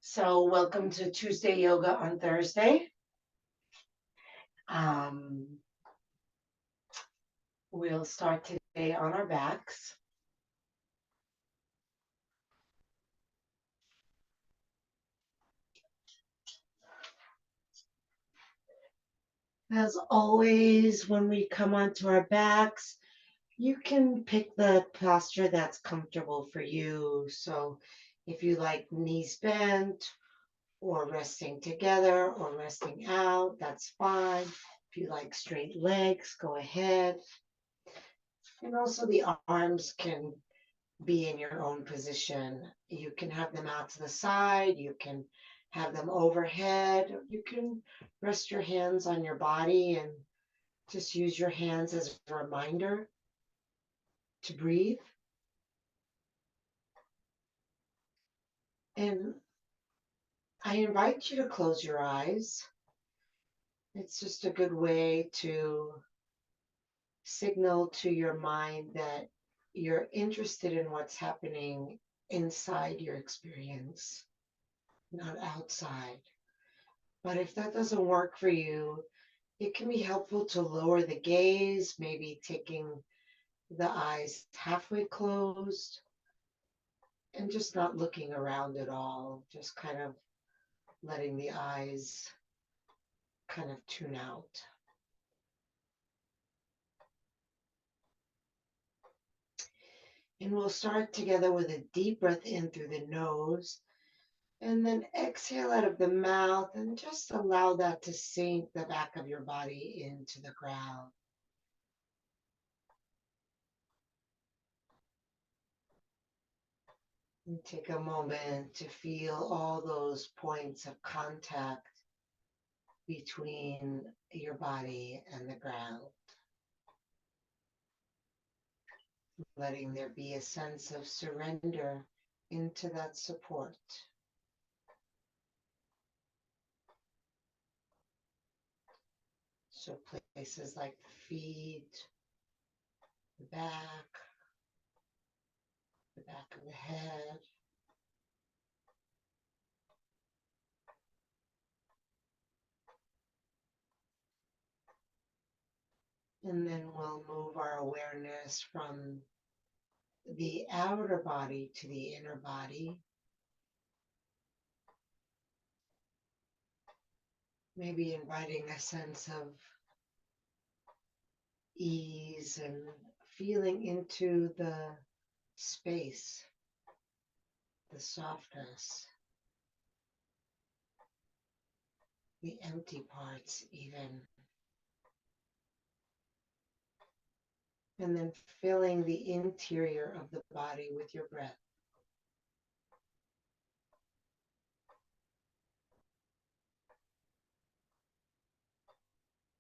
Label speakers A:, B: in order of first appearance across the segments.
A: So, welcome to Tuesday Yoga on Thursday. Um, we'll start today on our backs. As always, when we come onto our backs, you can pick the posture that's comfortable for you. So, if you like knees bent or resting together or resting out, that's fine. If you like straight legs, go ahead. And also, the arms can be in your own position. You can have them out to the side, you can have them overhead, you can rest your hands on your body and just use your hands as a reminder to breathe. And I invite you to close your eyes. It's just a good way to signal to your mind that you're interested in what's happening inside your experience, not outside. But if that doesn't work for you, it can be helpful to lower the gaze, maybe taking the eyes halfway closed and just not looking around at all, just kind of letting the eyes kind of tune out. And we'll start together with a deep breath in through the nose and then exhale out of the mouth and just allow that to sink the back of your body into the ground. And take a moment to feel all those points of contact between your body and the ground, letting there be a sense of surrender into that support. So places like the feet, the back of the head, and then we'll move our awareness from the outer body to the inner body. Maybe inviting a sense of ease and feeling into the space, the softness, the empty parts, even. And then filling the interior of the body with your breath.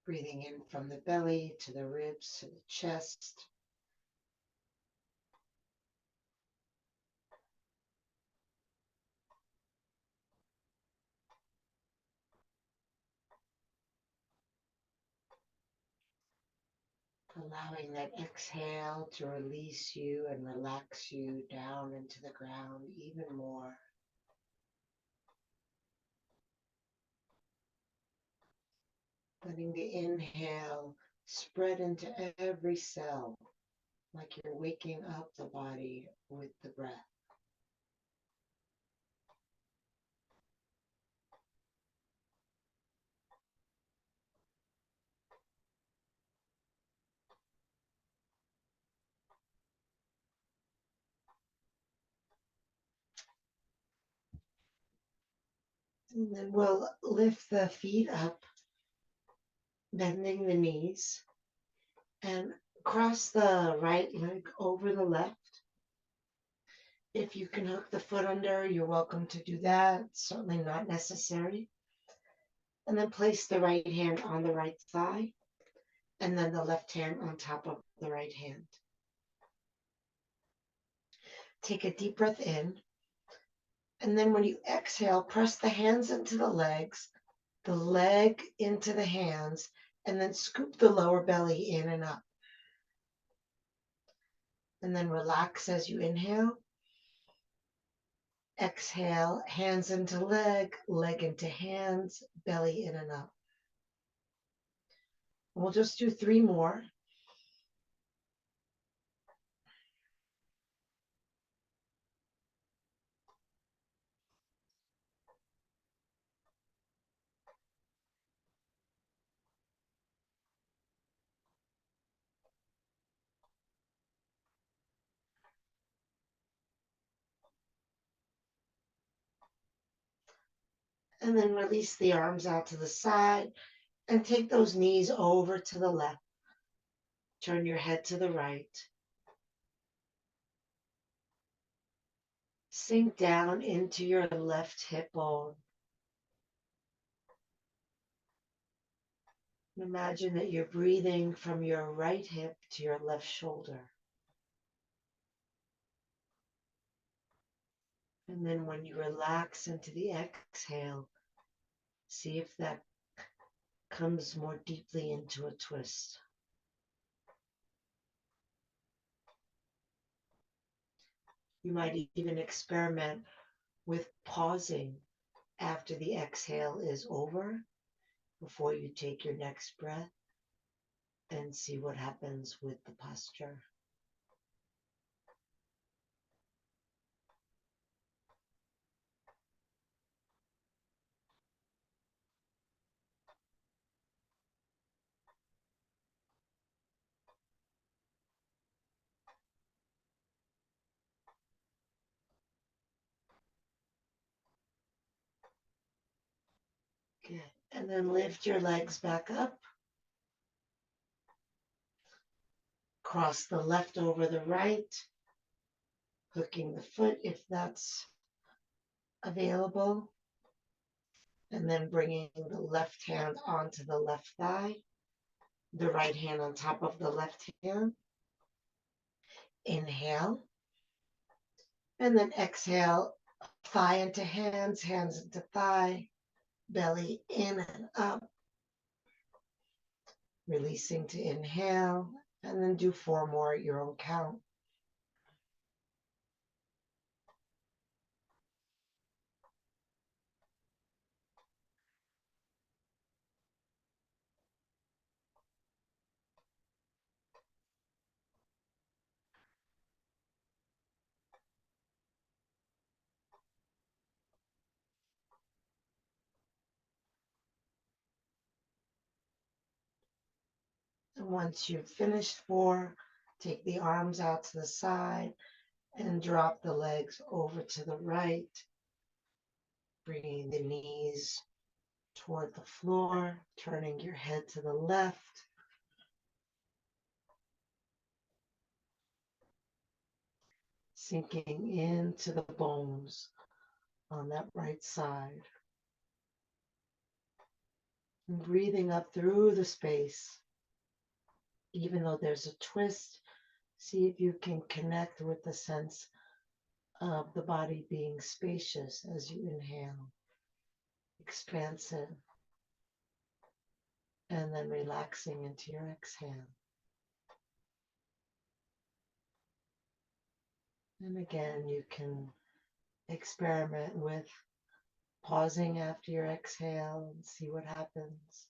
A: Breathing in from the belly to the ribs to the chest. Allowing that exhale to release you and relax you down into the ground even more. Letting the inhale spread into every cell, like you're waking up the body with the breath. And then we'll lift the feet up, bending the knees, and cross the right leg over the left. If you can hook the foot under, you're welcome to do that. Certainly not necessary. And then place the right hand on the right thigh, and then the left hand on top of the right hand. Take a deep breath in. And then when you exhale, press the hands into the legs, the leg into the hands, and then scoop the lower belly in and up. And then relax as you inhale. exhale, hands into leg, leg into hands, belly in and up. We'll just do 3 more. And then release the arms out to the side and take those knees over to the left. Turn your head to the right. Sink down into your left hip bone. Imagine that you're breathing from your right hip to your left shoulder. And then when you relax into the exhale, see if that comes more deeply into a twist. You might even experiment with pausing after the exhale is over before you take your next breath and see what happens with the posture. Good. And then lift your legs back up. Cross the left over the right, hooking the foot if that's available. And then bringing the left hand onto the left thigh, the right hand on top of the left hand. Inhale. And then exhale, thigh into hands, hands into thigh, belly in and up. Releasing to inhale, and then do 4 more at your own count. And once you've finished 4, take the arms out to the side and drop the legs over to the right, bringing the knees toward the floor, turning your head to the left. Sinking into the bones on that right side. And breathing up through the space. Even though there's a twist, see if you can connect with the sense of the body being spacious as you inhale, expansive, and then relaxing into your exhale. And again, you can experiment with pausing after your exhale and see what happens.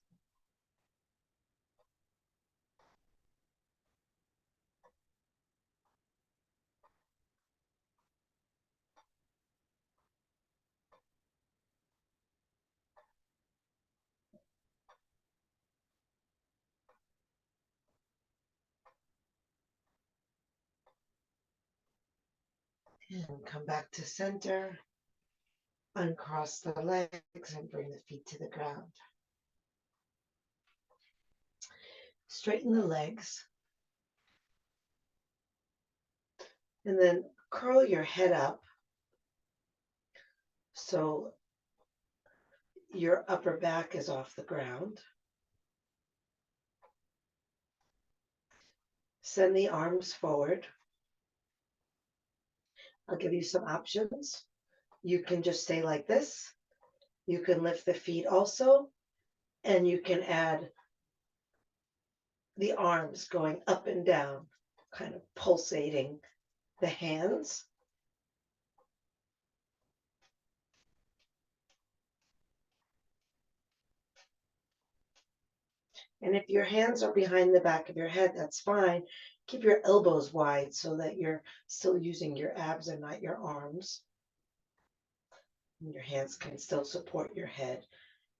A: And come back to center. Uncross the legs and bring the feet to the ground. Straighten the legs. And then curl your head up so your upper back is off the ground. Send the arms forward. I'll give you some options. You can just stay like this. You can lift the feet also, and you can add the arms going up and down, kind of pulsating the hands. And if your hands are behind the back of your head, that's fine. Keep your elbows wide so that you're still using your abs and not your arms. And your hands can still support your head.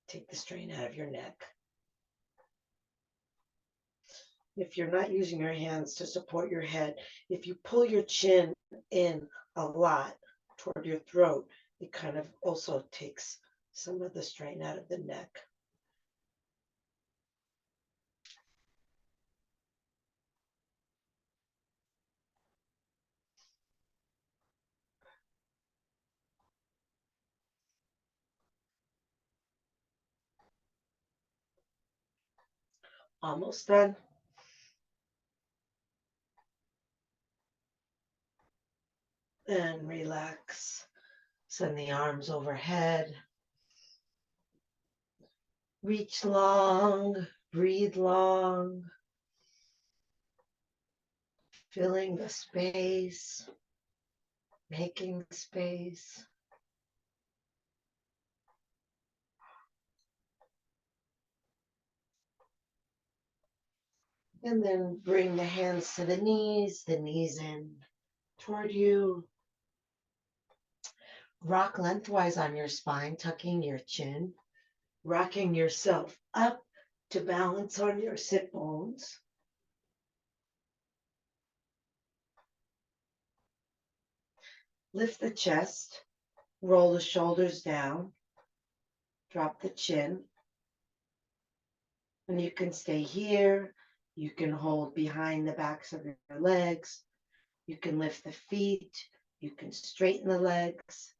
A: Take the strain out of your neck. If you're not using your hands to support your head, if you pull your chin in a lot toward your throat, it kind of also takes some of the strain out of the neck. Almost done. And relax. Send the arms overhead. Reach long, breathe long, filling the space, making space. And then bring the hands to the knees in toward you. Rock lengthwise on your spine, tucking your chin, rocking yourself up to balance on your sit bones. Lift the chest, roll the shoulders down, drop the chin, and you can stay here. You can hold behind the backs of your legs. You can lift the feet. You can straighten the legs.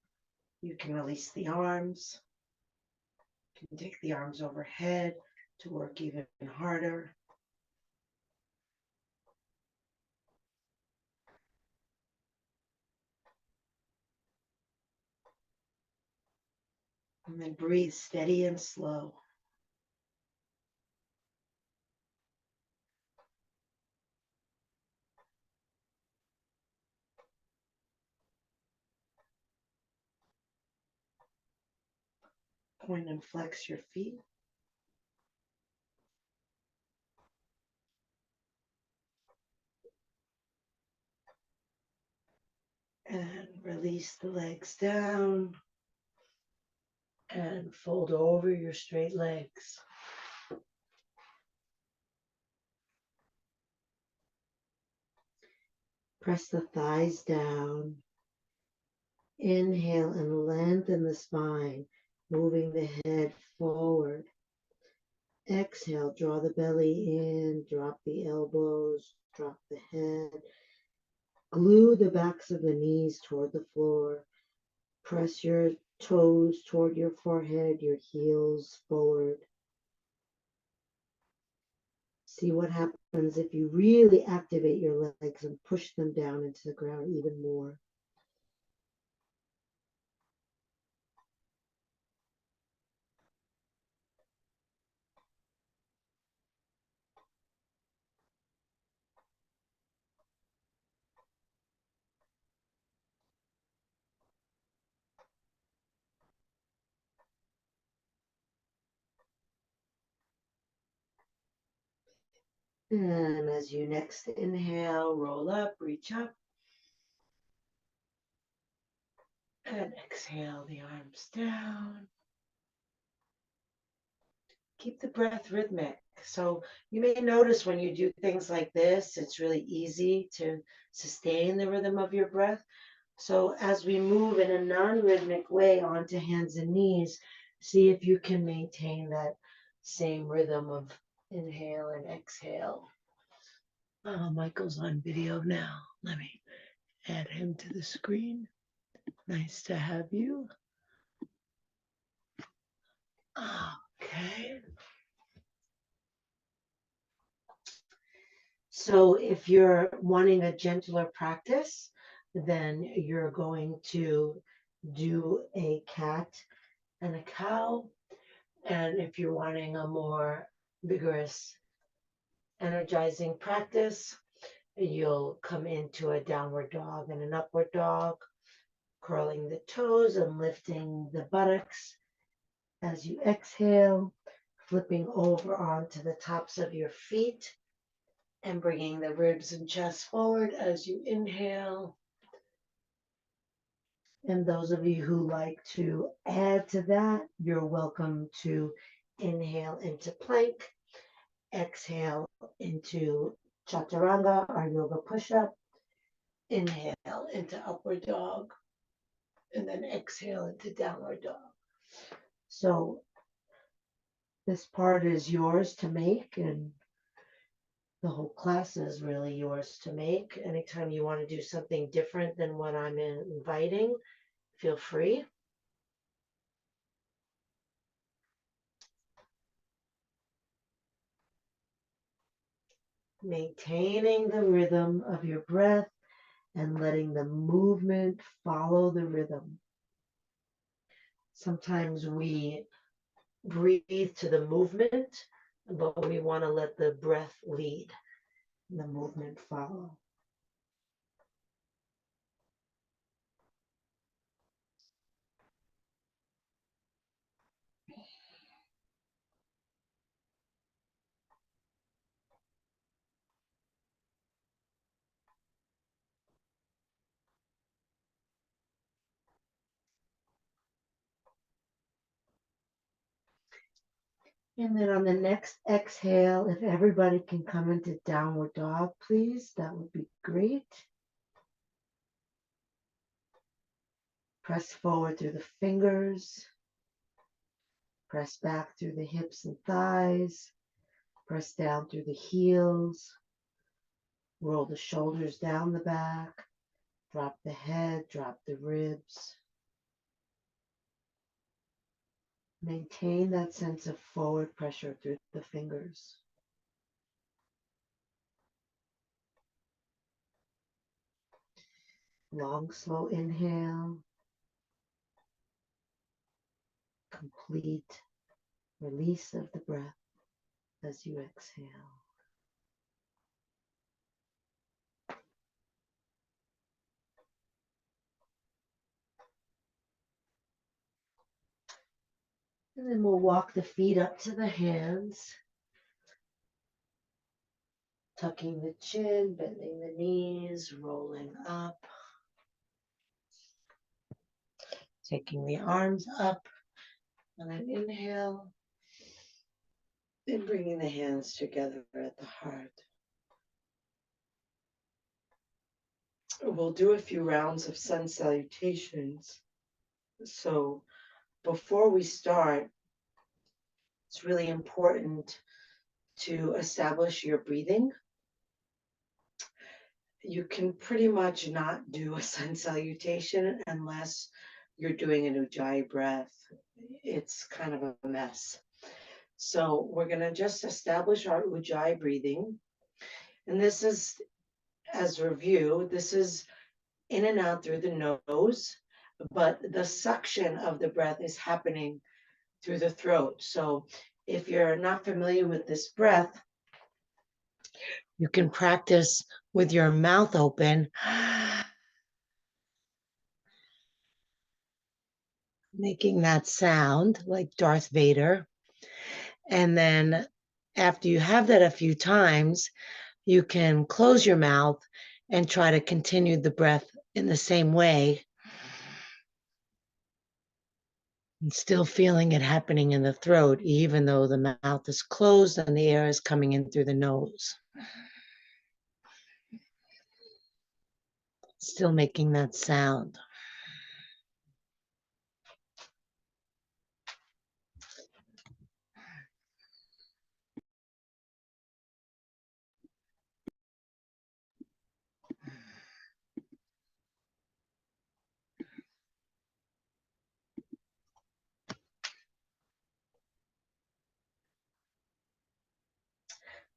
A: You can release the arms. You can take the arms overhead to work even harder. And then breathe steady and slow. Point and flex your feet. And release the legs down. And fold over your straight legs. Press the thighs down. Inhale and lengthen the spine, moving the head forward. Exhale, draw the belly in, drop the elbows, drop the head. Glue the backs of the knees toward the floor. Press your toes toward your forehead, your heels forward. See what happens if you really activate your legs and push them down into the ground even more. And as you next inhale, roll up, reach up. And exhale the arms down. Keep the breath rhythmic. So you may notice when you do things like this, it's really easy to sustain the rhythm of your breath. So as we move in a non-rhythmic way onto hands and knees, see if you can maintain that same rhythm of inhale and exhale. Oh, Michael's on video now. Let me add him to the screen. Nice to have you. Okay. So if you're wanting a gentler practice, then you're going to do a cat and a cow. And if you're wanting a more vigorous, energizing practice, you'll come into a downward dog and an upward dog, curling the toes and lifting the buttocks as you exhale. flipping over onto the tops of your feet and bringing the ribs and chest forward as you inhale. And those of you who like to add to that, you're welcome to inhale into plank, exhale into chaturanga, our yoga push-up, inhale into upward dog, and then exhale into downward dog. So this part is yours to make, and the whole class is really yours to make. Anytime you want to do something different than what I'm inviting, feel free. Maintaining the rhythm of your breath and letting the movement follow the rhythm. Sometimes we breathe to the movement, but we want to let the breath lead and the movement follow. And then on the next exhale, if everybody can come into downward dog, please, that would be great. Press forward through the fingers. Press back through the hips and thighs. Press down through the heels. Roll the shoulders down the back. Drop the head, drop the ribs. Maintain that sense of forward pressure through the fingers. Long, slow inhale. Complete release of the breath as you exhale. And then we'll walk the feet up to the hands, tucking the chin, bending the knees, rolling up, taking the arms up on an inhale, and bringing the hands together at the heart. We'll do a few rounds of sun salutations. So before we start, it's really important to establish your breathing. You can pretty much not do a sun salutation unless you're doing an Ujjayi breath. It's kind of a mess. So we're going to just establish our Ujjayi breathing. And this is, as review, this is in and out through the nose, but the suction of the breath is happening through the throat. So if you're not familiar with this breath, you can practice with your mouth open, making that sound like Darth Vader. And then after you have that a few times, you can close your mouth and try to continue the breath in the same way. And still feeling it happening in the throat, even though the mouth is closed and the air is coming in through the nose. Still making that sound.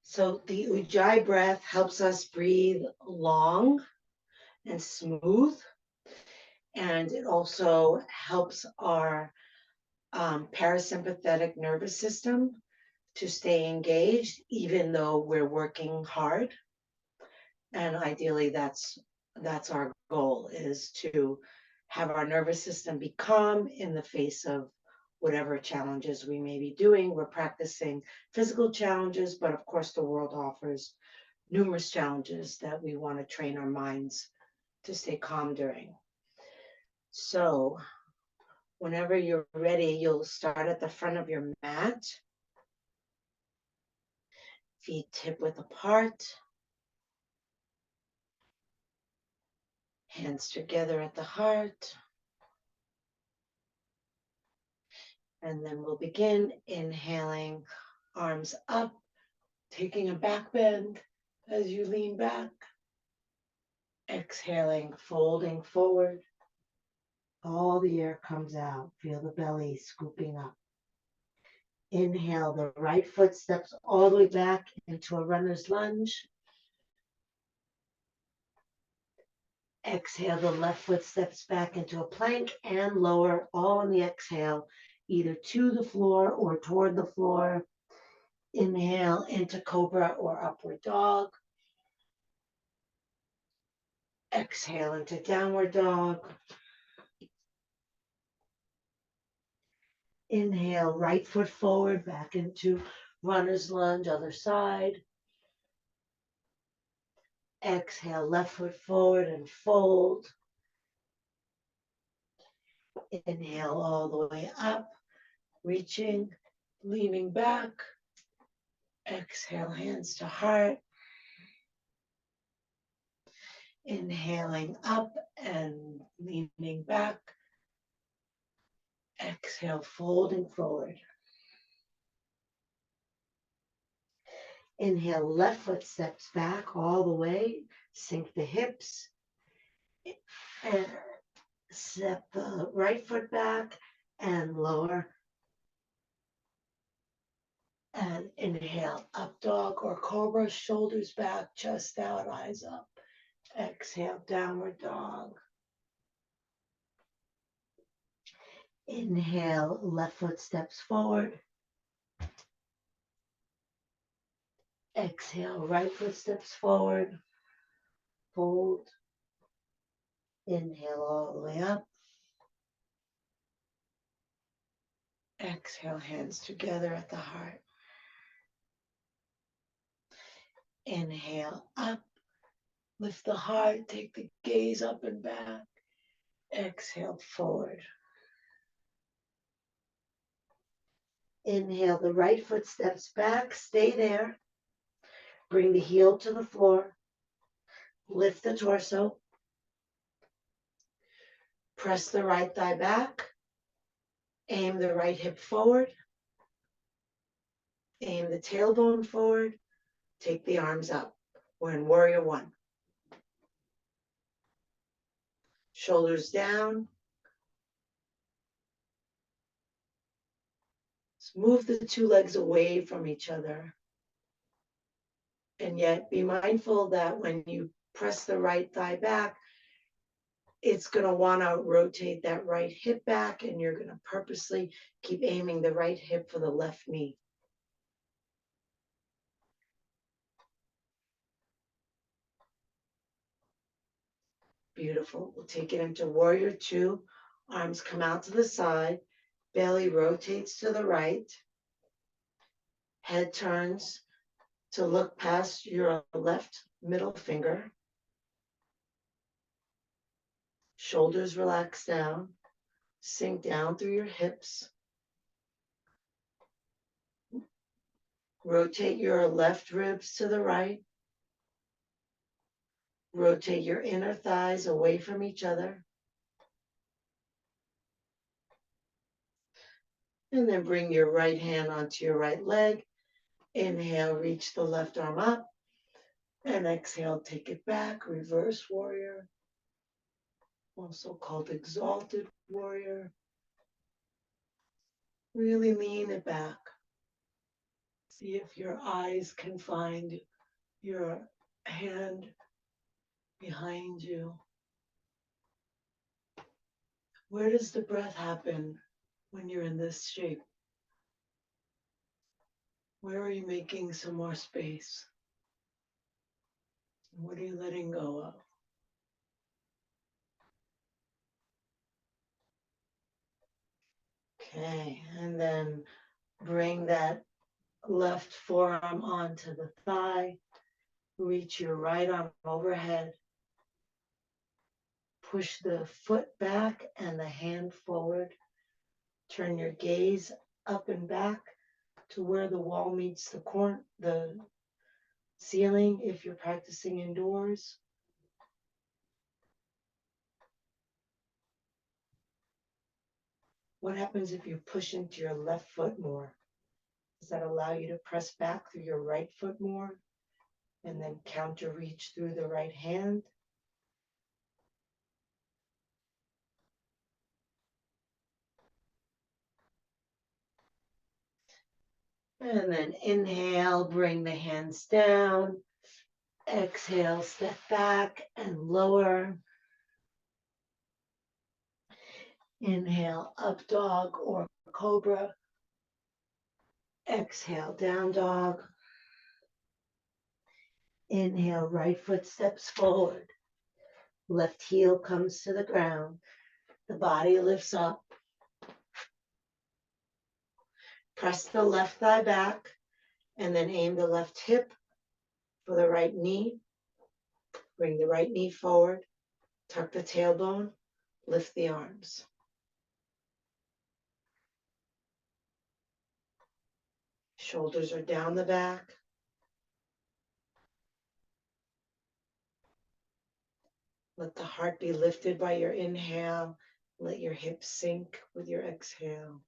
A: So the Ujjayi breath helps us breathe long and smooth. And it also helps our parasympathetic nervous system to stay engaged, even though we're working hard. And ideally, that's our goal, is to have our nervous system be calm in the face of whatever challenges we may be doing. We're practicing physical challenges, but of course, the world offers numerous challenges that we want to train our minds to stay calm during. So, whenever you're ready, you'll start at the front of your mat, feet hip width apart, hands together at the heart. And then we'll begin inhaling, arms up, taking a back bend as you lean back. Exhaling, folding forward. All the air comes out. Feel the belly scooping up. Inhale, the right foot steps all the way back into a runner's lunge. Exhale, the left foot steps back into a plank and lower, all on the exhale, either to the floor or toward the floor. Inhale into cobra or upward dog. Exhale into downward dog. Inhale, right foot forward, back into runner's lunge, other side. Exhale, left foot forward and fold. Inhale all the way up, reaching, leaning back. Exhale, hands to heart. Inhaling up and leaning back. Exhale, folding forward. Inhale, left foot steps back all the way. Sink the hips. And step the right foot back and lower. And inhale, up dog or cobra, shoulders back, chest out, eyes up. Exhale, downward dog. Inhale, left foot steps forward. Exhale, right foot steps forward. Fold. Inhale all the way up. Exhale, hands together at the heart. Inhale up. Lift the heart, take the gaze up and back. Exhale, forward. Inhale, the right foot steps back. Stay there. Bring the heel to the floor. Lift the torso. Press the right thigh back. Aim the right hip forward. Aim the tailbone forward. Take the arms up. We're in warrior one. Shoulders down. Move the two legs away from each other. And yet be mindful that when you press the right thigh back, it's going to want to rotate that right hip back, and you're going to purposely keep aiming the right hip for the left knee. Beautiful. We'll take it into warrior two. Arms come out to the side. Belly rotates to the right. Head turns to look past your left middle finger. Shoulders relax down. Sink down through your hips. Rotate your left ribs to the right. Rotate your inner thighs away from each other. And then bring your right hand onto your right leg. Inhale, reach the left arm up. And exhale, take it back, reverse warrior. Also called exalted warrior. Really lean it back. See if your eyes can find your hand behind you. Where does the breath happen when you're in this shape? Where are you making some more space? What are you letting go of? Okay, and then bring that left forearm onto the thigh. Reach your right arm overhead. Push the foot back and the hand forward. Turn your gaze up and back to where the wall meets the ceiling if you're practicing indoors. What happens if you push into your left foot more? Does that allow you to press back through your right foot more and then counter reach through the right hand? And then inhale, bring the hands down. Exhale, step back and lower. Inhale, up dog or cobra. Exhale, down dog. Inhale, right foot steps forward. Left heel comes to the ground. The body lifts up. Press the left thigh back and then aim the left hip for the right knee. Bring the right knee forward. Tuck the tailbone. Lift the arms. Shoulders are down the back. Let the heart be lifted by your inhale. Let your hips sink with your exhale.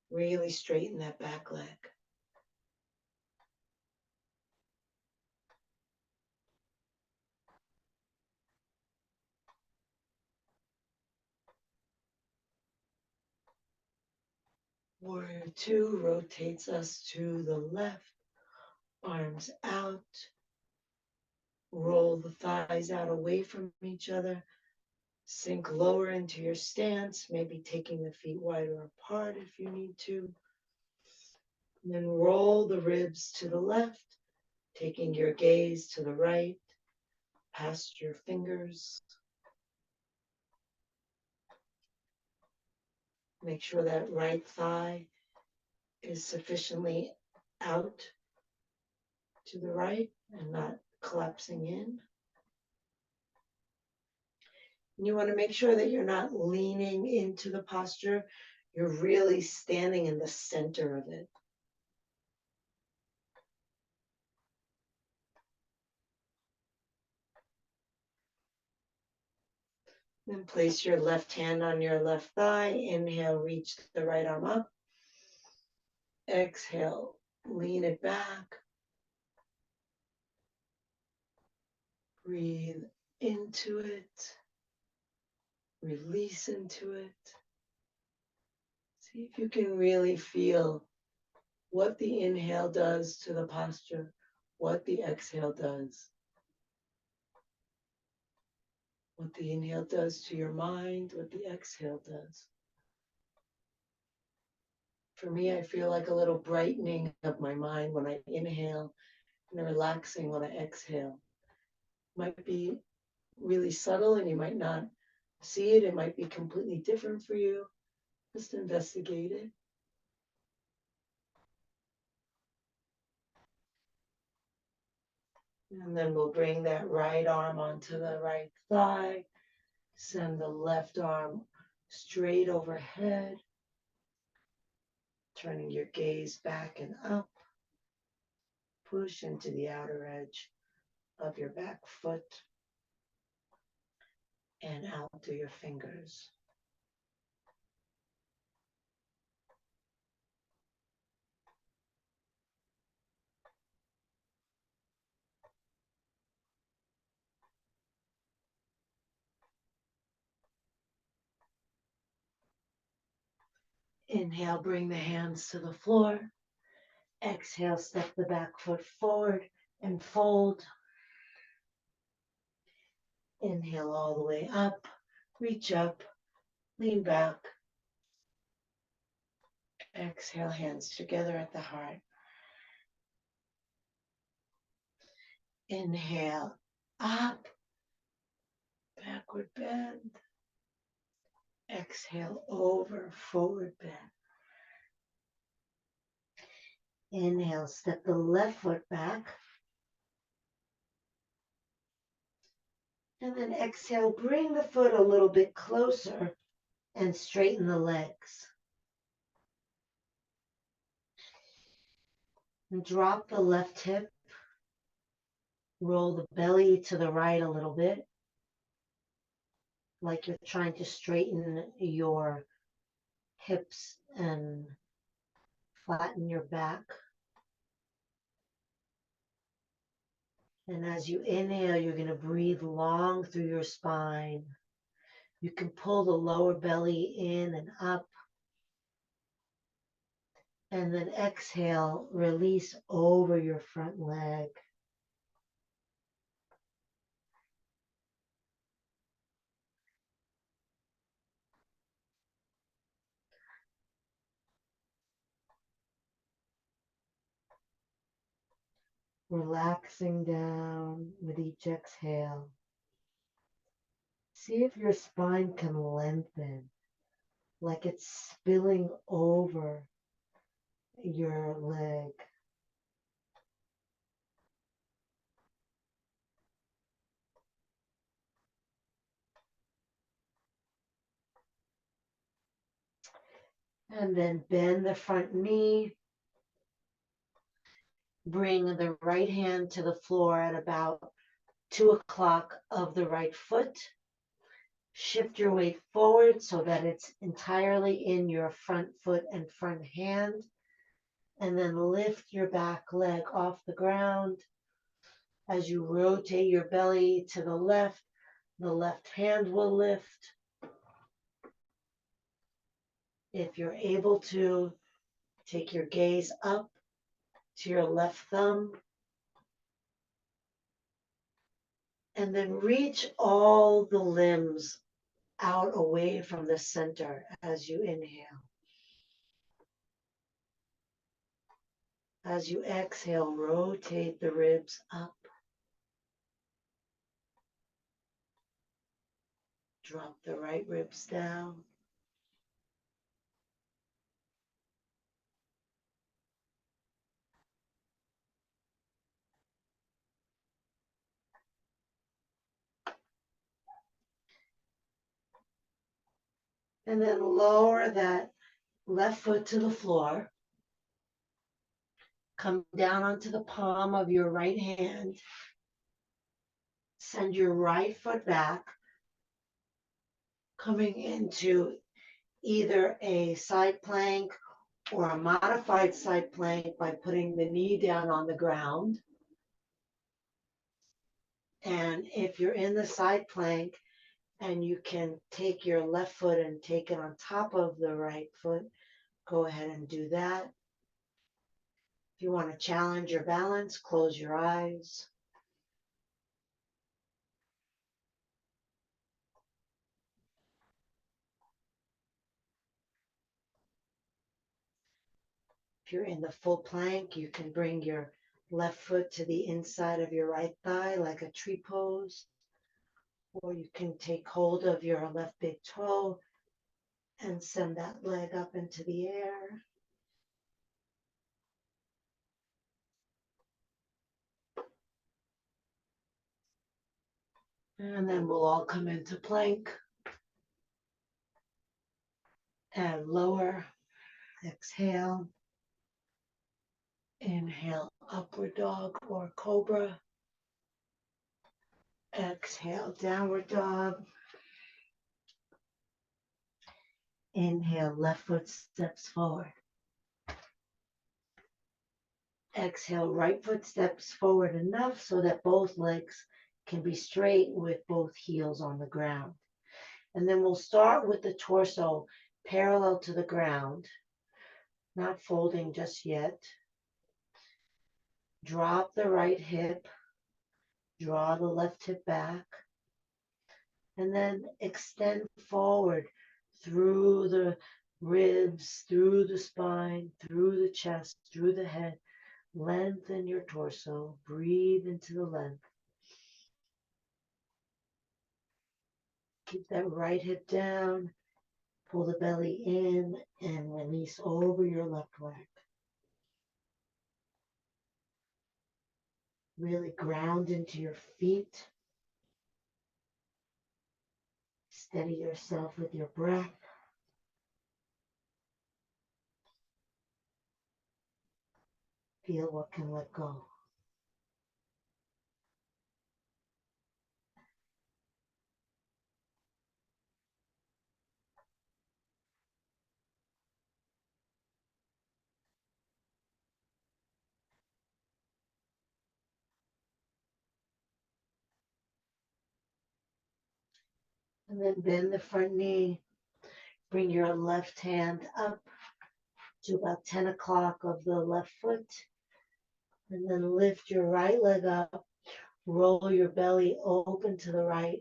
A: Really straighten that back leg. Warrior two rotates us to the left. Arms out. Roll the thighs out away from each other. Sink lower into your stance, maybe taking the feet wider apart if you need to. And then roll the ribs to the left, taking your gaze to the right, past your fingers. Make sure that right thigh is sufficiently out to the right and not collapsing in. And you want to make sure that you're not leaning into the posture. You're really standing in the center of it. Then place your left hand on your left thigh. Inhale, reach the right arm up. Exhale, lean it back. Breathe into it. Release into it. See if you can really feel what the inhale does to the posture, what the exhale does. What the inhale does to your mind, what the exhale does. For me, I feel like a little brightening of my mind when I inhale and relaxing when I exhale. Might be really subtle and you might not see it. It might be completely different for you. Just investigate it. And then we'll bring that right arm onto the right thigh. Send the left arm straight overhead. Turning your gaze back and up. Push into the outer edge of your back foot and out through your fingers. Inhale, bring the hands to the floor. Exhale, step the back foot forward and fold. Inhale all the way up, reach up, lean back. Exhale, hands together at the heart. Inhale, up, backward bend. Exhale over, forward bend. Inhale, step the left foot back. And then exhale, bring the foot a little bit closer and straighten the legs. And drop the left hip. Roll the belly to the right a little bit, like you're trying to straighten your hips and flatten your back. And as you inhale, you're going to breathe long through your spine. You can pull the lower belly in and up. And then exhale, release over your front leg. Relaxing down with each exhale. See if your spine can lengthen, like it's spilling over your leg. And then bend the front knee. Bring the right hand to the floor at about 2 o'clock of the right foot. Shift your weight forward so that it's entirely in your front foot and front hand. And then lift your back leg off the ground. As you rotate your belly to the left hand will lift. If you're able to, take your gaze up to your left thumb. And then reach all the limbs out away from the center as you inhale. As you exhale, rotate the ribs up. Drop the right ribs down. And then lower that left foot to the floor. Come down onto the palm of your right hand. Send your right foot back, coming into either a side plank or a modified side plank by putting the knee down on the ground. And if you're in the side plank and you can take your left foot and take it on top of the right foot, go ahead and do that. If you want to challenge your balance, close your eyes. If you're in the full plank, you can bring your left foot to the inside of your right thigh like a tree pose, or you can take hold of your left big toe and send that leg up into the air. And then we'll all come into plank and lower. Exhale. Inhale, upward dog or cobra. Exhale, downward dog. Inhale, left foot steps forward. Exhale, right foot steps forward enough so that both legs can be straight with both heels on the ground. And then we'll start with the torso parallel to the ground, not folding just yet. Drop the right hip, draw the left hip back, and then extend forward through the ribs, through the spine, through the chest, through the head. Lengthen your torso. Breathe into the length. Keep that right hip down Pull the belly in and release over your left leg. Really ground into your feet. Steady yourself with your breath. Feel what can let go. And then bend the front knee. Bring your left hand up to about 10 o'clock of the left foot. And then lift your right leg up. Roll your belly open to the right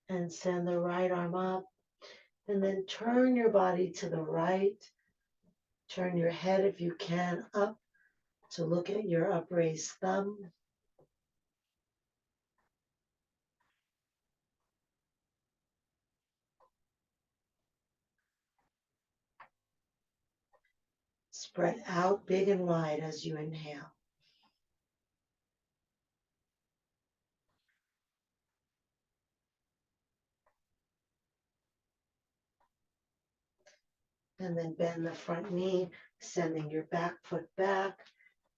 A: and send the right arm up. And then turn your body to the right. Turn your head if you can up to look at your upraised thumb. Spread out big and wide as you inhale. And then bend the front knee, sending your back foot back,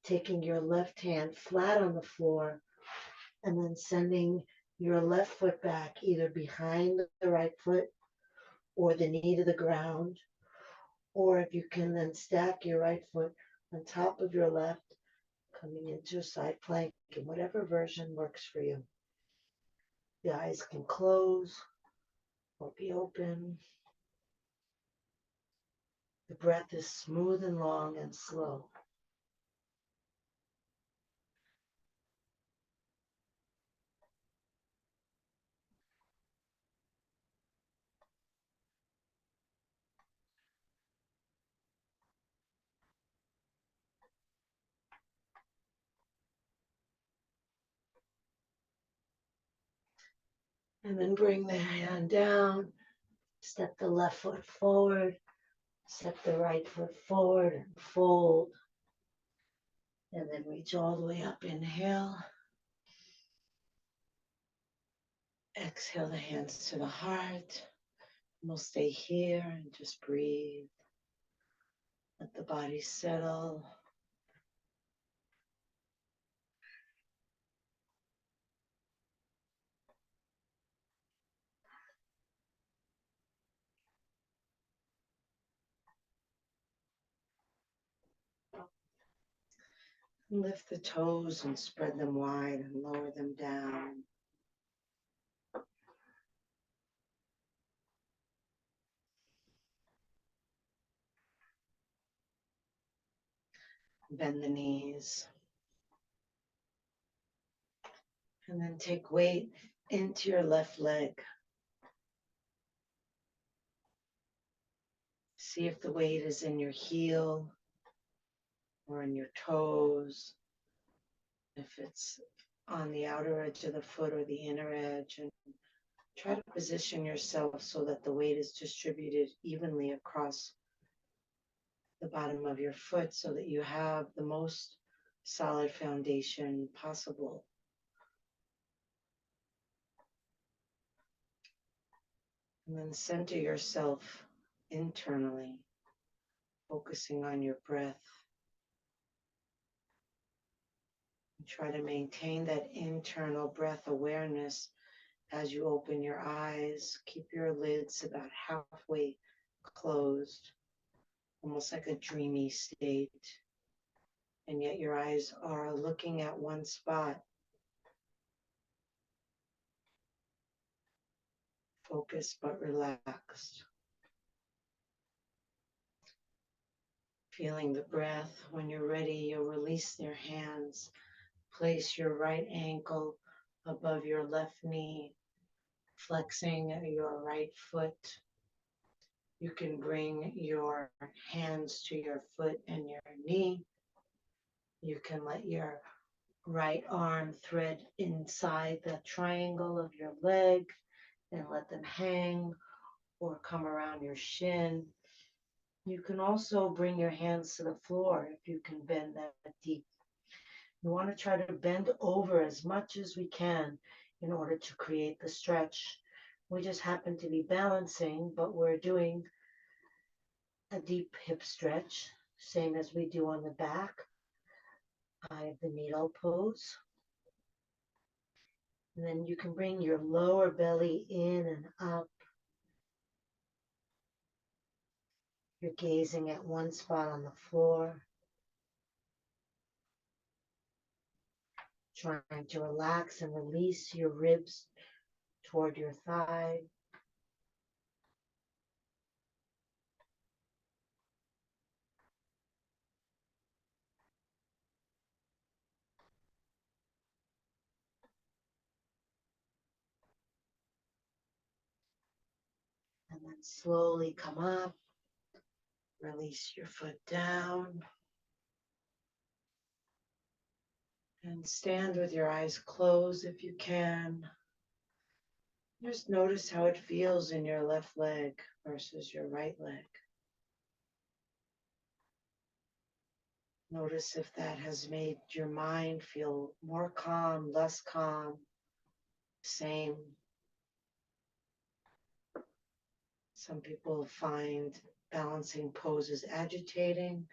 A: taking your left hand flat on the floor, and then sending your left foot back either behind the right foot or the knee to the ground. Or if you can then stack your right foot on top of your left, coming into a side plank in whatever version works for you. The eyes can close or be open. The breath is smooth and long and slow. And then bring the hand down, step the left foot forward, step the right foot forward and fold. And then reach all the way up. Inhale. Exhale the hands to the heart. We'll stay here and just breathe. Let the body settle. Lift the toes and spread them wide and lower them down. Bend the knees. And then take weight into your left leg. See if the weight is in your heel or in your toes. If it's on the outer edge of the foot or the inner edge, and try to position yourself so that the weight is distributed evenly across the bottom of your foot so that you have the most solid foundation possible. And then center yourself internally, focusing on your breath. And try to maintain that internal breath awareness as you open your eyes. Keep your lids about halfway closed, almost like a dreamy state. And yet your eyes are looking at one spot. Focused but relaxed. Feeling the breath. When you're ready, you'll release your hands. Place your right ankle above your left knee, flexing your right foot. You can bring your hands to your foot and your knee. You can let your right arm thread inside the triangle of your leg and let them hang, or come around your shin. You can also bring your hands to the floor if you can bend that deep. We want to try to bend over as much as we can in order to create the stretch. We just happen to be balancing, but we're doing a deep hip stretch, same as we do on the back. Eye of the needle pose. And then you can bring your lower belly in and up. You're gazing at one spot on the floor, trying to relax and release your ribs toward your thigh. And then slowly come up, release your foot down, and stand with your eyes closed if you can. Just notice how it feels in your left leg versus your right leg. Notice if that has made your mind feel more calm, less calm, same. Some people find balancing poses agitating.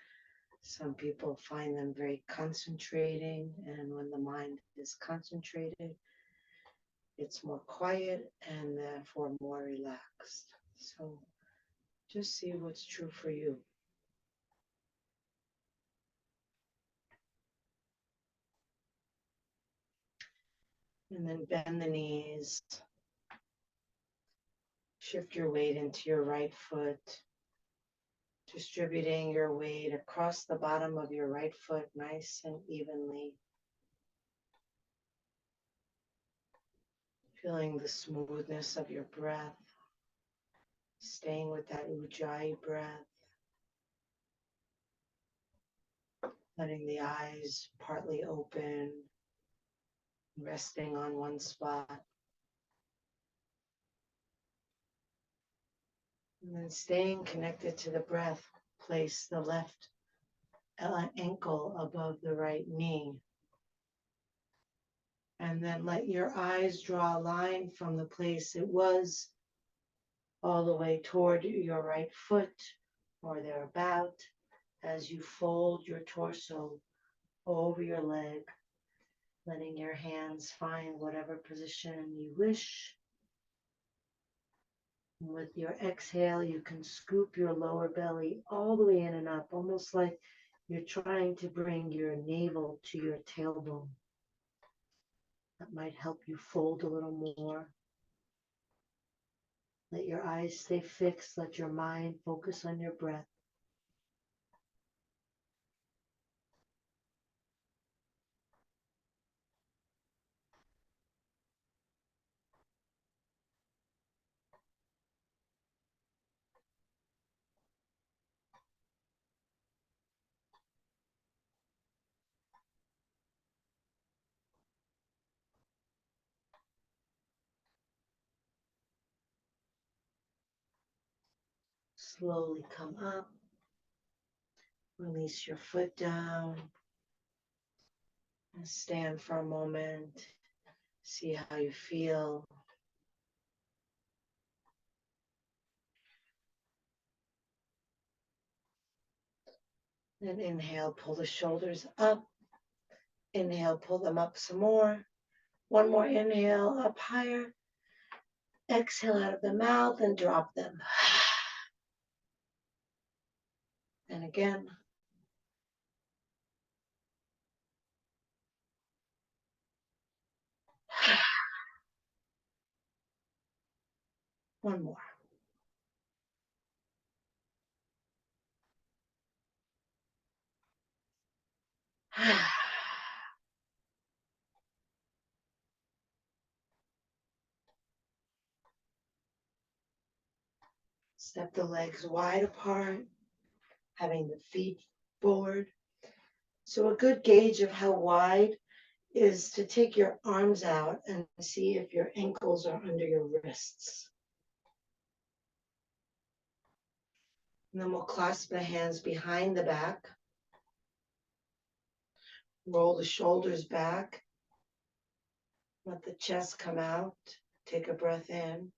A: Some people find them very concentrating. And when the mind is concentrated, it's more quiet and therefore more relaxed. So just see what's true for you. And then bend the knees. Shift your weight into your right foot, distributing your weight across the bottom of your right foot nice and evenly. Feeling the smoothness of your breath, staying with that Ujjayi breath, letting the eyes partly open, resting on one spot. And then staying connected to the breath, place the left ankle above the right knee. And then let your eyes draw a line from the place it was all the way toward your right foot or thereabout as you fold your torso over your leg, letting your hands find whatever position you wish. And with your exhale, you can scoop your lower belly all the way in and up, almost like you're trying to bring your navel to your tailbone. That might help you fold a little more. Let your eyes stay fixed. Let your mind focus on your breath. Slowly come up. Release your foot down. And stand for a moment. See how you feel. Then inhale, pull the shoulders up. Inhale, pull them up some more. One more inhale, up higher. Exhale out of the mouth and drop them. And again. One more. Step the legs wide apart, having the feet forward. So a good gauge of how wide is to take your arms out and see if your ankles are under your wrists. And then we'll clasp the hands behind the back. Roll the shoulders back. Let the chest come out. Take a breath in.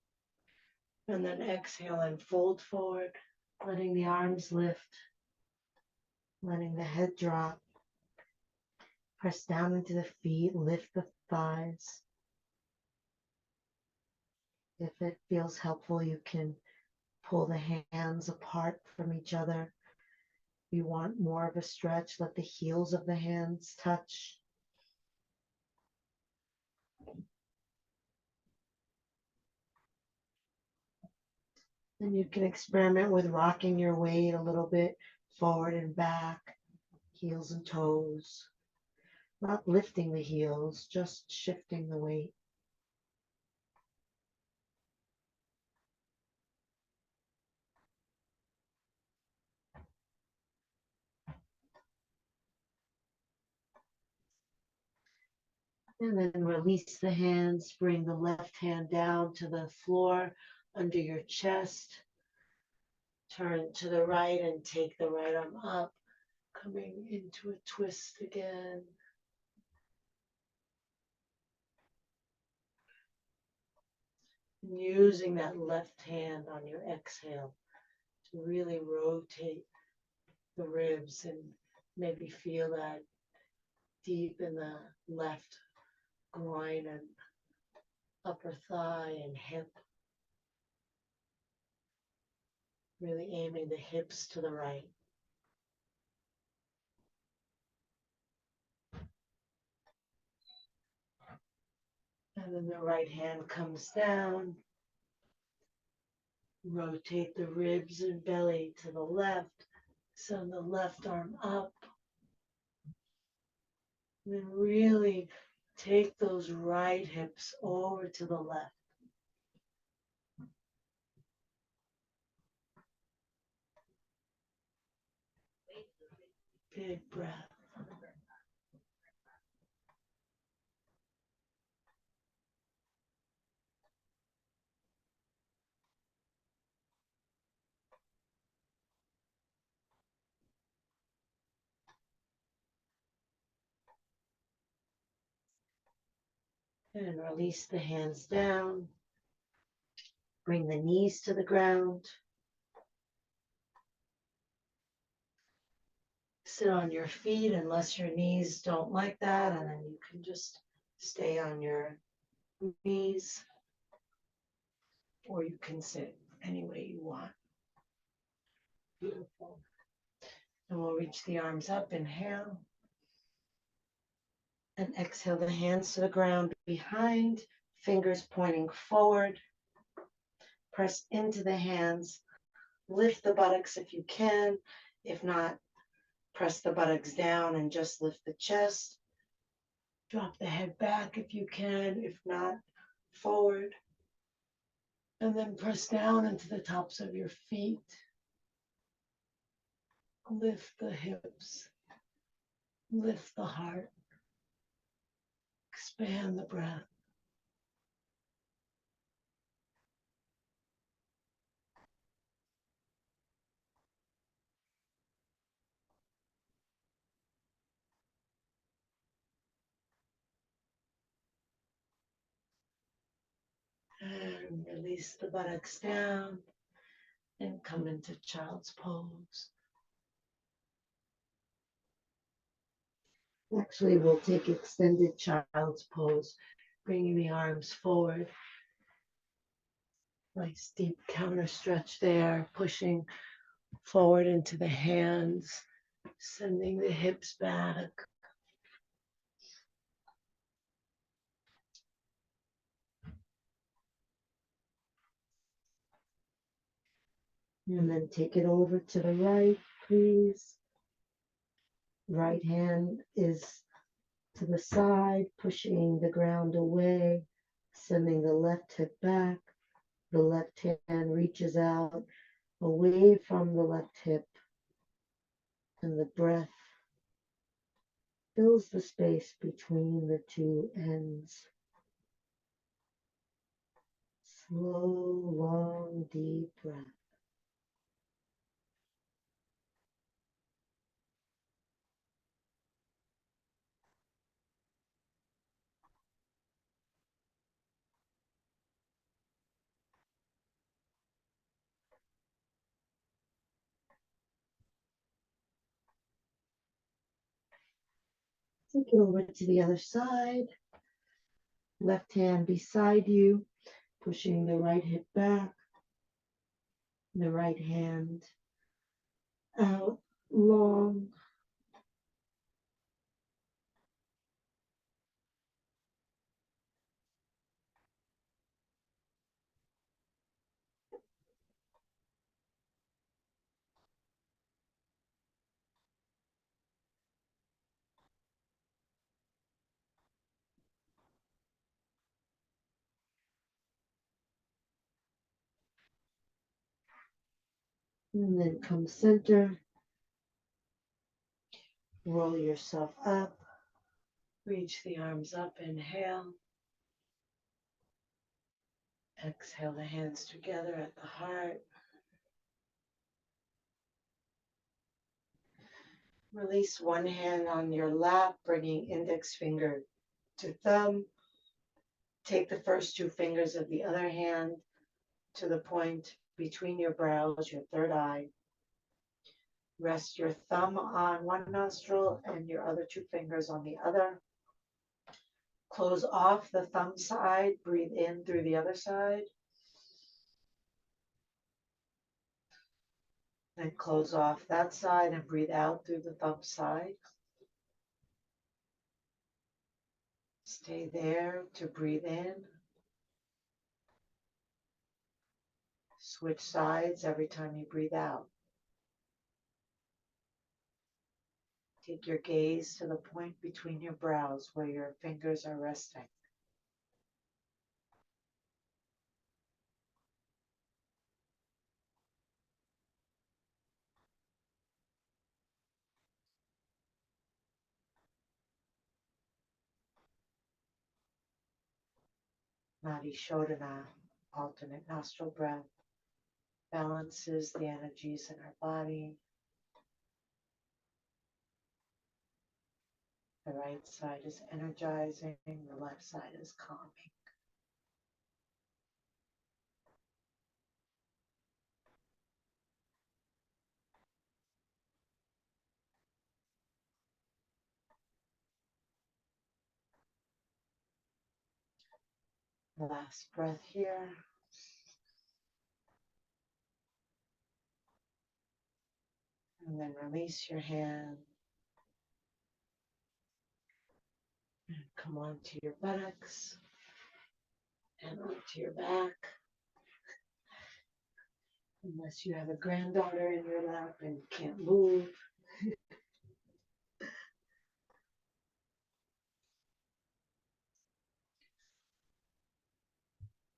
A: And then exhale and fold forward, letting the arms lift, letting the head drop. Press down into the feet, lift the thighs. If it feels helpful, you can pull the hands apart from each other. If you want more of a stretch, let the heels of the hands touch. And you can experiment with rocking your weight a little bit forward and back, heels and toes. Not lifting the heels, just shifting the weight. And then release the hands, bring the left hand down to the floor under your chest. Turn to the right and take the right arm up, coming into a twist again. And using that left hand on your exhale to really rotate the ribs and maybe feel that deep in the left groin and upper thigh and hip. Really aiming the hips to the right. And then the right hand comes down. Rotate the ribs and belly to the left. Send the left arm up. And then really take those right hips over to the left. Big breath. And release the hands down. Bring the knees to the ground. Sit on your feet unless your knees don't like that, and then you can just stay on your knees, or you can sit any way you want. Beautiful. And we'll reach the arms up, inhale. And exhale the hands to the ground behind, fingers pointing forward. Press into the hands. Lift the buttocks if you can. If not, press the buttocks down and just lift the chest. Drop the head back if you can. If not, forward. And then press down into the tops of your feet. Lift the hips. Lift the heart. Expand the breath. And release the buttocks down and come into child's pose. Actually, we'll take extended child's pose, bringing the arms forward. Nice deep counter stretch there, pushing forward into the hands, sending the hips back. And then take it over to the right, please. Right hand is to the side, pushing the ground away, sending the left hip back. The left hand reaches out away from the left hip, and the breath fills the space between the two ends. Slow, long, deep breath. Take it over to the other side. Left hand beside you, pushing the right hip back, the right hand out long. And then come center. Roll yourself up. Reach the arms up. Inhale. Exhale the hands together at the heart. Release one hand on your lap, bringing index finger to thumb. Take the first two fingers of the other hand to the point between your brows, your third eye. Rest your thumb on one nostril and your other two fingers on the other. Close off the thumb side, breathe in through the other side. Then close off that side and breathe out through the thumb side. Stay there to breathe in. Switch sides every time you breathe out. Take your gaze to the point between your brows where your fingers are resting. Nadi Shodhana, alternate nostril breath, balances the energies in our body. The right side is energizing, the left side is calming. Last breath here. And then release your hand. And come onto your buttocks and onto your back. Unless you have a granddaughter in your lap and can't move.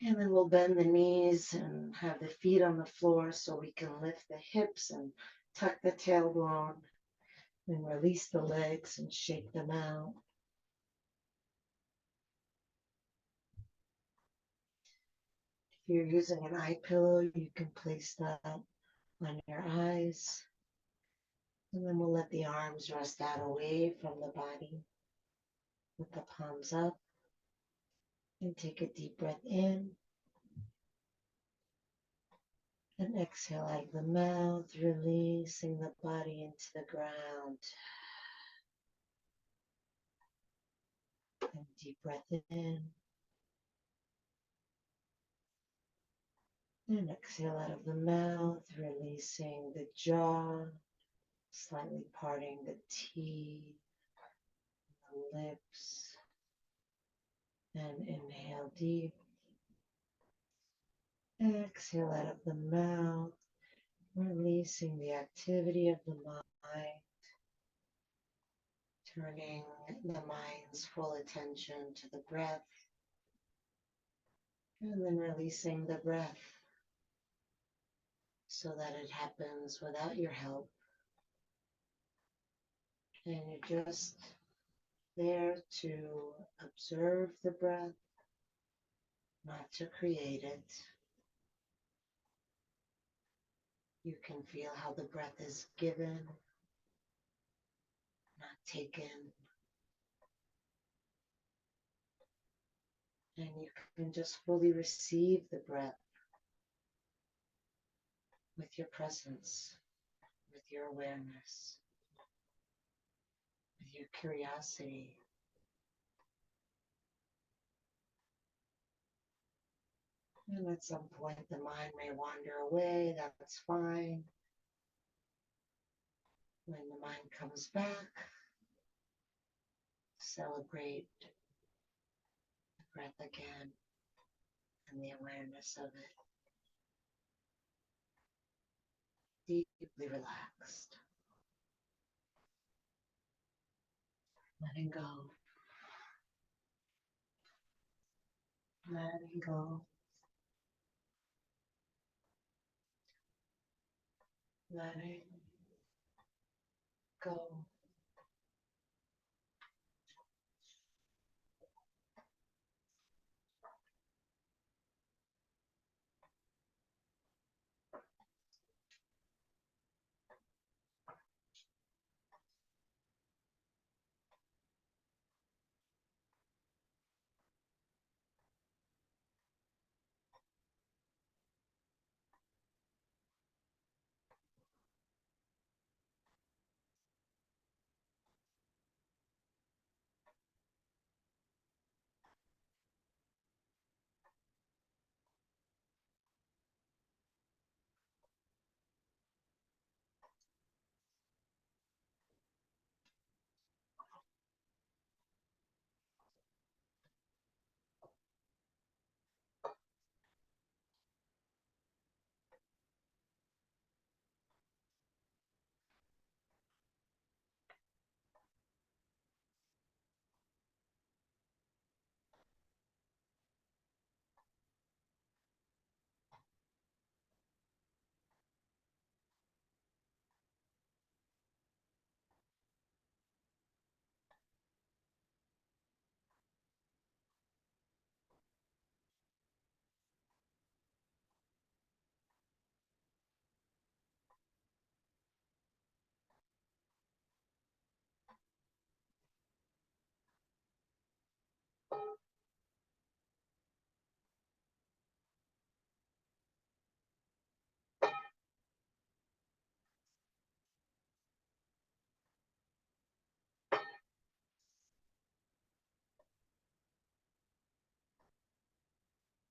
A: And then we'll bend the knees and have the feet on the floor so we can lift the hips and tuck the tailbone. Then release the legs and shake them out. If you're using an eye pillow, you can place that on your eyes. And then we'll let the arms rest out away from the body with the palms up. And take a deep breath in. And exhale out of the mouth, releasing the body into the ground. And deep breath in. And exhale out of the mouth, releasing the jaw, slightly parting the teeth, the lips. And inhale deep. Exhale out of the mouth, releasing the activity of the mind, turning the mind's full attention to the breath, and then releasing the breath so that it happens without your help. And you're just there to observe the breath, not to create it. You can feel how the breath is given, not taken. And you can just fully receive the breath with your presence, with your awareness, with your curiosity. And at some point, the mind may wander away. That's fine. When the mind comes back, celebrate the breath again and the awareness of it. Deeply relaxed. Letting go. Letting go. Letting go.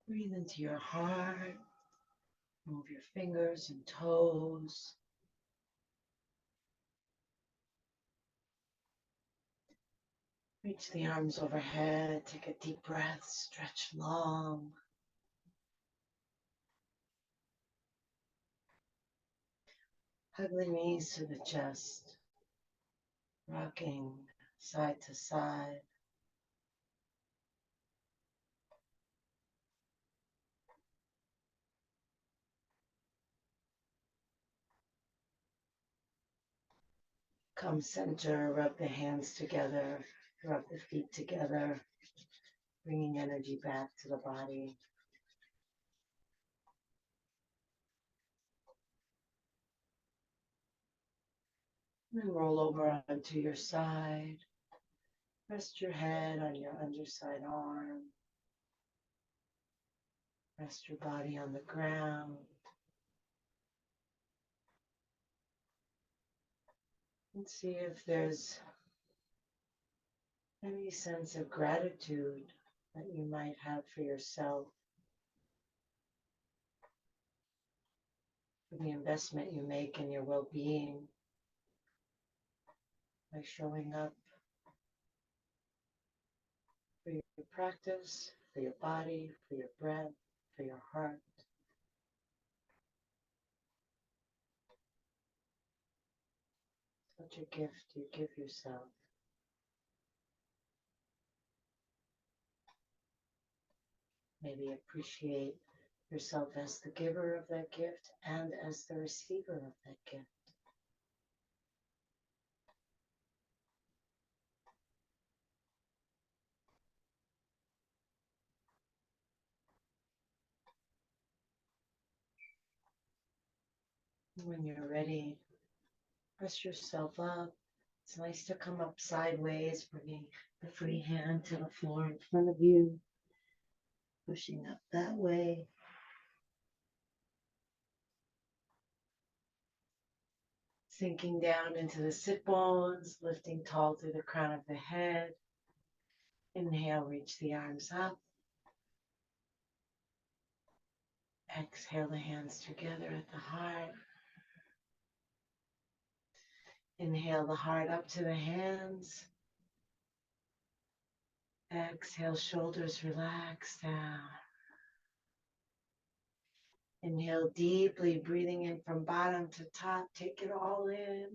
A: Breathe into your heart. Move your fingers and toes. Reach the arms overhead. Take a deep breath. Stretch long. Hug the knees to the chest. Rocking side to side. Come center. Rub the hands together. Rub the feet together. Bringing energy back to the body. Then roll over onto your side. Rest your head on your underside arm. Rest your body on the ground. And see if there's any sense of gratitude that you might have for yourself, for the investment you make in your well-being by showing up for your practice, for your body, for your breath, for your heart. Such a gift you give yourself. Maybe appreciate yourself as the giver of that gift and as the receiver of that gift. When you're ready, press yourself up. It's nice to come up sideways, bringing the free hand to the floor in front of you, pushing up that way. Sinking down into the sit bones, lifting tall through the crown of the head. Inhale, reach the arms up. Exhale the hands together at the heart. Inhale the heart up to the hands. Exhale, shoulders relax down. Inhale deeply, breathing in from bottom to top. Take it all in.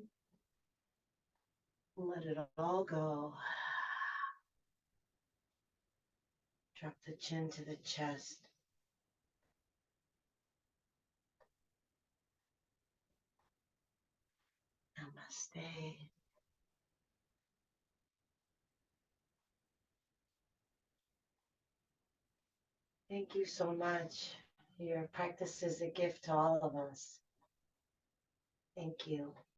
A: Let it all go. Drop the chin to the chest. Namaste. Thank you so much. Your practice is a gift to all of us. Thank you.